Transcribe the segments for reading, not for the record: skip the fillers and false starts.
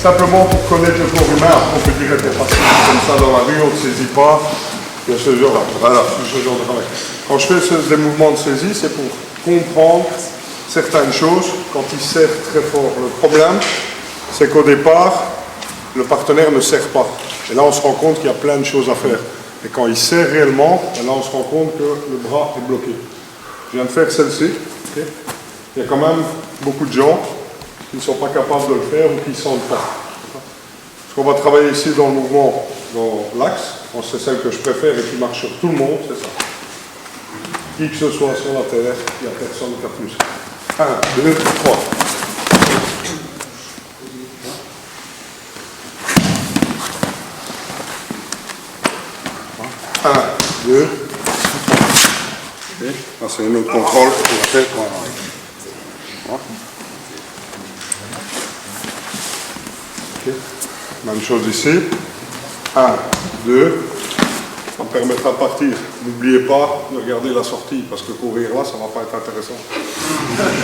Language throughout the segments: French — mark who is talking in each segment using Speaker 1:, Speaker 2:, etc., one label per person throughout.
Speaker 1: simplement pour connaître le corps humain, après on peut dire que parce que comme ça dans la rue, on ne saisit pas. Il y a ce genre-là, voilà, ce genre de travail. Quand je fais des mouvements de saisie, c'est pour comprendre certaines choses quand il serre très fort. Le problème, c'est qu'au départ, le partenaire ne serre pas. Et là, on se rend compte qu'il y a plein de choses à faire. Et quand il serre réellement, là, on se rend compte que le bras est bloqué. Je viens de faire celle-ci. Okay. Il y a quand même beaucoup de gens qui ne sont pas capables de le faire ou qui ne sentent pas. Ce qu'on va travailler ici dans le mouvement, dans l'axe, c'est celle que je préfère et qui marche sur tout le monde, c'est ça. Qui que ce soit sur la terre, il n'y a personne qui a plus. 1, 2, 3. 1, 2. Là, c'est une autre contrôle pour la tête. Voilà. Okay. Même chose ici. 1, 2. Ça me permettra de partir. N'oubliez pas de regarder la sortie, parce que courir là, ça ne va pas être intéressant.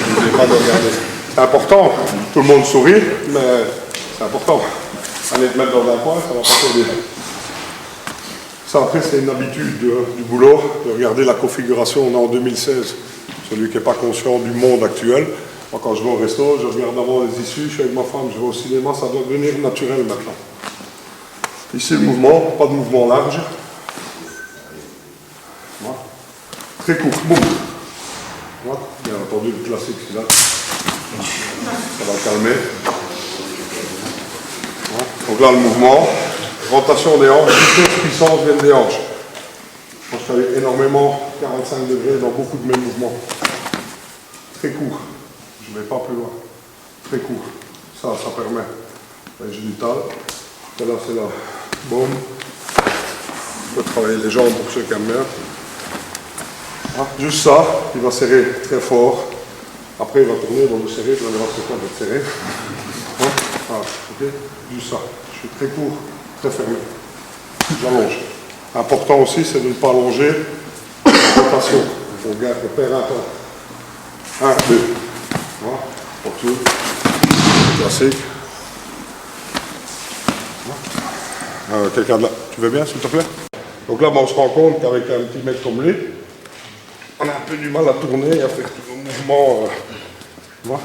Speaker 1: N'oubliez pas de regarder. C'est important. Tout le monde sourit, mais c'est important. Aller te mettre dans un coin, ça ne va pas t'aider. Ça, après, c'est une habitude du boulot, de regarder la configuration. On est en 2016. Celui qui n'est pas conscient du monde actuel. Moi, quand je vais au resto, je regarde avant les issues, je suis avec ma femme, je vais au cinéma, ça doit devenir naturel maintenant. Ici, le mouvement, pas de mouvement large. Voilà. Très court. Boum. Voilà. Bien entendu, le classique, celui-là. Ça va le calmer. Voilà. Donc là, le mouvement. Rotation des hanches, vitesse, puissance viennent des hanches. Moi, je travaille énormément 45 degrés dans beaucoup de mes mouvements. Très court. Je ne vais pas plus loin. Très court. Ça permet. Génital. Et là, c'est là. Boum. On peut travailler les jambes pour ceux qui aiment bien. Ah, juste ça, il va serrer très fort. Après, il va tourner, il va le serrer. Vous allez voir ce qu'il va être serré. Ah, ok. Juste ça. Je suis très court. Très fermé. J'allonge. Important aussi, c'est de ne pas allonger la rotation. On garde, on perd un temps. 1, 2. Voilà. Pour tout. Classique. Quelqu'un de là. Tu veux bien, s'il te plaît? Donc là, on se rend compte qu'avec un petit mec comme lui, on a un peu du mal à tourner et à faire tout le mouvement. Voilà.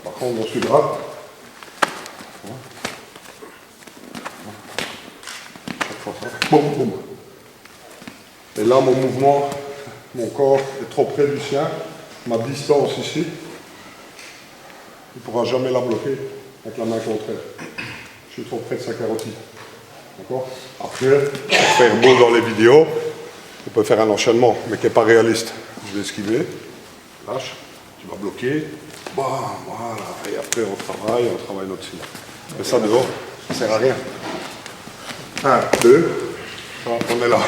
Speaker 1: Par contre, on suit droit. Boum, boum. Et là, mon mouvement, mon corps est trop près du sien. Ma distance ici, il ne pourra jamais la bloquer avec la main contraire. Je suis trop près de sa carotide. D'accord? Après, pour faire beau dans les vidéos, on peut faire un enchaînement, mais qui n'est pas réaliste. Je vais esquiver. Lâche. Tu vas bloquer. Bam, voilà. Et après, on travaille notre cible. Mais ça, dehors, ça ne sert à rien. 1, 2. On est là.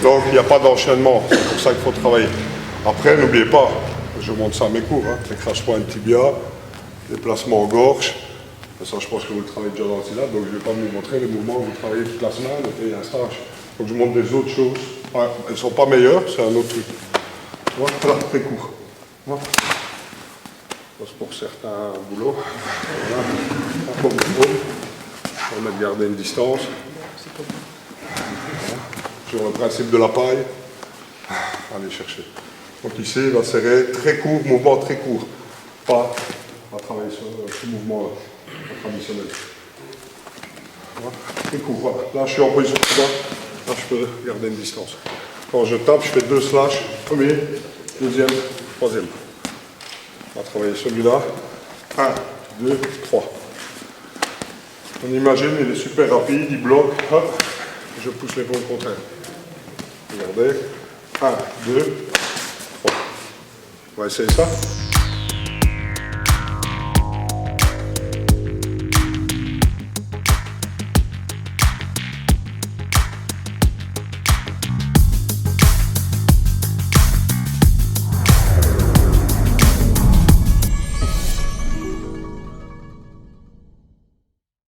Speaker 1: Donc il n'y a pas d'enchaînement, c'est pour ça qu'il faut travailler. Après, n'oubliez pas, je montre ça à mes cours, l'écrase point tibia, déplacement en gorge. Ça, je pense que vous le travaillez déjà dans le syllabe, donc je ne vais pas vous montrer les mouvements que vous travaillez toute la semaine et un stage. Donc je vous montre des autres choses. Ouais, elles ne sont pas meilleures, c'est un autre truc. Voilà, très court. Voilà. C'est pour certains boulots. Voilà. On va garder une distance. Sur le principe de la paille. Allez chercher. Donc ici, il va serrer très court, mouvement très court. Pas, on va travailler sur ce mouvement traditionnel. Voilà. Très court, voilà. Là, je suis en position de ça. Là, je peux garder une distance. Quand je tape, je fais 2 slash. Premier, deuxième, troisième. On va travailler celui-là. 1, 2, 3. On imagine, il est super rapide, il bloque, hop, je pousse l'épaule contraire. Regardez. 1, 2, 3. On va essayer ça.